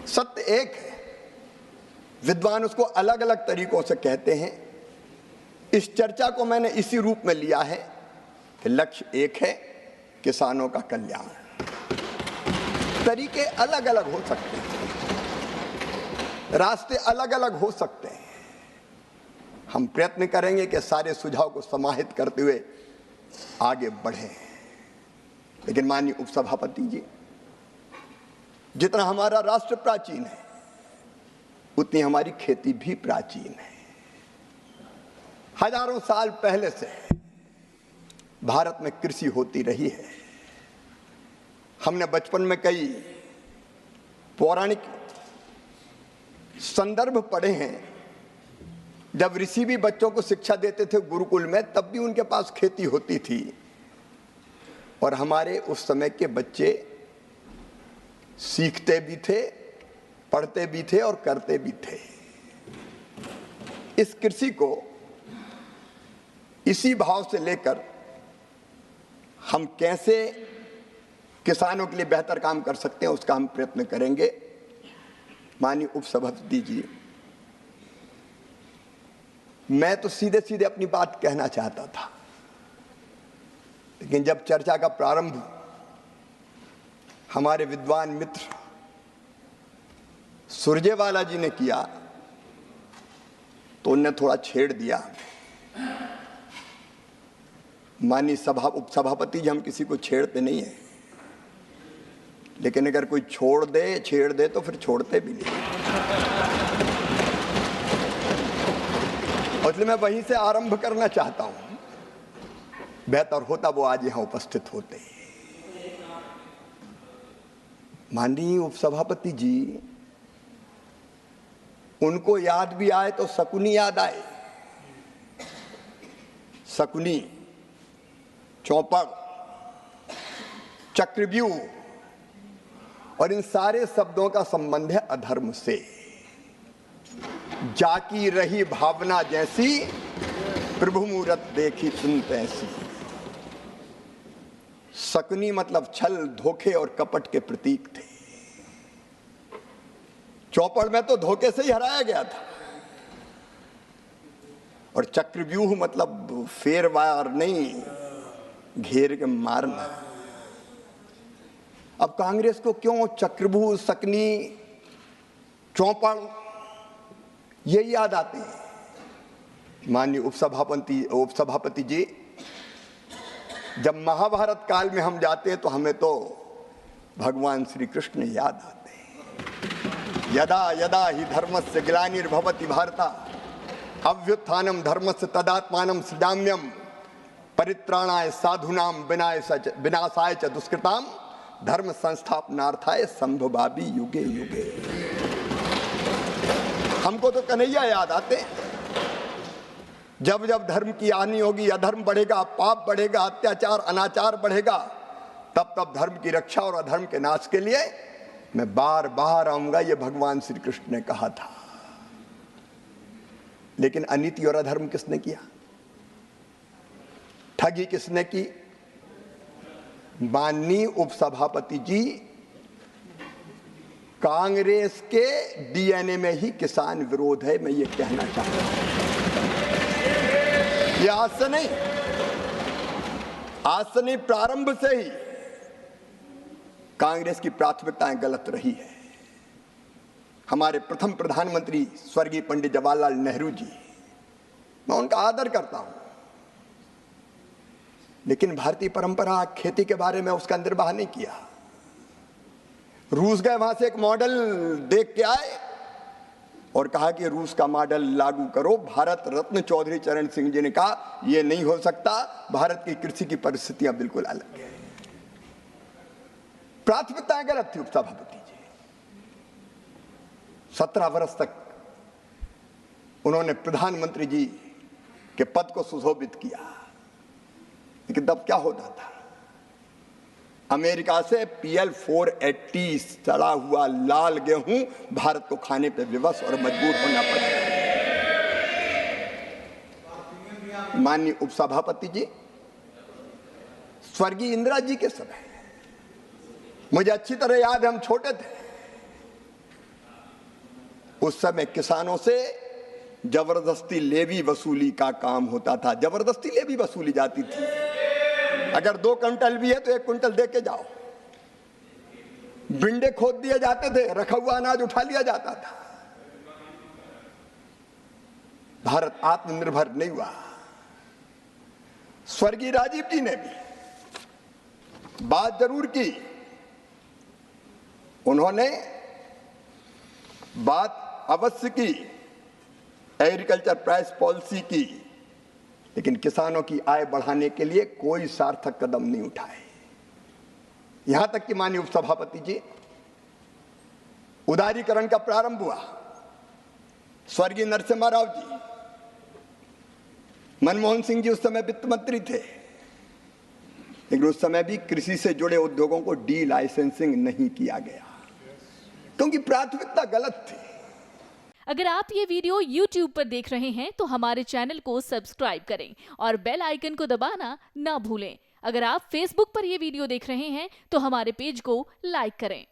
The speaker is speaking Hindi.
सत्य एक है, विद्वान उसको अलग अलग तरीकों से कहते हैं। इस चर्चा को मैंने इसी रूप में लिया है कि लक्ष्य एक है, किसानों का कल्याण। तरीके अलग अलग हो सकते हैं, रास्ते अलग अलग हो सकते हैं। हम प्रयत्न करेंगे कि सारे सुझाव को समाहित करते हुए आगे बढ़े। लेकिन माननीय उपसभापति जी, जितना हमारा राष्ट्र प्राचीन है उतनी हमारी खेती भी प्राचीन है। हजारों साल पहले से भारत में कृषि होती रही है। हमने बचपन में कई पौराणिक संदर्भ पढ़े हैं। जब ऋषि भी बच्चों को शिक्षा देते थे गुरुकुल में, तब भी उनके पास खेती होती थी। और हमारे उस समय के बच्चे सीखते भी थे, पढ़ते भी थे और करते भी थे। इस कृषि को इसी भाव से लेकर हम कैसे किसानों के लिए बेहतर काम कर सकते हैं, उसका हम प्रयत्न करेंगे। माननीय उपसभापति जी, मैं तो सीधे सीधे अपनी बात कहना चाहता था, लेकिन जब चर्चा का प्रारंभ हमारे विद्वान मित्र सुरजेवाला जी ने किया तो उनने थोड़ा छेड़ दिया। माननीय उपसभापति जी, हम किसी को छेड़ते नहीं है, लेकिन अगर कोई छेड़ दे तो फिर छोड़ते भी नहीं। इसलिए मैं वहीं से आरंभ करना चाहता हूं। बेहतर होता वो आज यहां उपस्थित होते। माननीय उपसभापति जी, उनको याद भी आए तो शकुनी याद आए। शकुनी, चौपड़, चक्रव्यूह, और इन सारे शब्दों का संबंध है अधर्म से। जाकी रही भावना जैसी, प्रभु मूरत देखी तुम तैसी। शकुनी मतलब छल, धोखे और कपट के प्रतीक थे। चौपड़ में तो धोखे से ही हराया गया था। और चक्रव्यूह मतलब फेरवार नहीं, घेर के मारना। अब कांग्रेस को क्यों चक्रव्यूह, शकुनी, चौपड़ ये याद आते हैं? माननीय उपसभापति जी, जब महाभारत काल में हम जाते हैं तो हमें तो भगवान श्री कृष्ण याद आते हैं। यदा यदा ही धर्मस्य ग्लानिर्भवति भारत, अभ्युत्थानम धर्मस्य तदात्मानं सृजाम्यहम्, परित्राणाय साधूनां विनाशाय च दुष्कृतां, धर्म संस्थापनार्थाय संभवामि युगे युगे। हमको तो कन्हैया याद आते हैं। जब जब धर्म की हानि होगी, अधर्म बढ़ेगा, पाप बढ़ेगा, अत्याचार अनाचार बढ़ेगा, तब तब धर्म की रक्षा और अधर्म के नाश के लिए मैं बार बार आऊंगा, ये भगवान श्री कृष्ण ने कहा था। लेकिन अनीति और अधर्म किसने किया? ठगी किसने की? माननीय उपसभापति जी, कांग्रेस के डीएनए में ही किसान विरोध है। मैं ये कहना चाहता हूं। ये आज से नहीं, प्रारंभ से ही कांग्रेस की प्राथमिकताएं गलत रही है। हमारे प्रथम प्रधानमंत्री स्वर्गीय पंडित जवाहरलाल नेहरू जी, मैं उनका आदर करता हूं, लेकिन भारतीय परंपरा खेती के बारे में उसका निर्वाह नहीं किया। रूस गए, वहां से एक मॉडल देख के आए और कहा कि रूस का मॉडल लागू करो। भारत रत्न चौधरी चरण सिंह जी ने कहा यह नहीं हो सकता, भारत की कृषि की परिस्थितियां बिल्कुल अलग है। प्राथमिकताएं गलत थी उपसभापति जी। 17 वर्ष तक उन्होंने प्रधानमंत्री जी के पद को सुशोभित किया, लेकिन तब क्या होता था? अमेरिका से PL 480 सड़ा हुआ लाल गेहूं भारत को खाने पर विवश और मजबूर होना पड़ा। माननीय उपसभापति जी, स्वर्गीय इंदिरा जी के समय, मुझे अच्छी तरह याद है, हम छोटे थे, उस समय किसानों से जबरदस्ती लेवी वसूली का काम होता था। जबरदस्ती लेवी वसूली जाती थी। अगर 2 क्विंटल भी है तो 1 क्विंटल दे के जाओ। बिंडे खोद दिए जाते थे, रखा हुआ अनाज उठा लिया जाता था। भारत आत्मनिर्भर नहीं हुआ। स्वर्गीय राजीव जी ने भी बात जरूर की, उन्होंने बात अवश्य की एग्रीकल्चर प्राइस पॉलिसी की, लेकिन किसानों की आय बढ़ाने के लिए कोई सार्थक कदम नहीं उठाए। यहां तक कि माननीय उपसभापति जी, उदारीकरण का प्रारंभ हुआ। स्वर्गीय नरसिम्हा राव जी, मनमोहन सिंह जी उस समय वित्त मंत्री थे, लेकिन उस समय भी कृषि से जुड़े उद्योगों को डी लाइसेंसिंग नहीं किया गया, क्योंकि प्राथमिकता गलत थी। अगर आप ये वीडियो YouTube पर देख रहे हैं तो हमारे चैनल को सब्सक्राइब करें और बेल आइकन को दबाना ना भूलें। अगर आप Facebook पर ये वीडियो देख रहे हैं तो हमारे पेज को लाइक करें।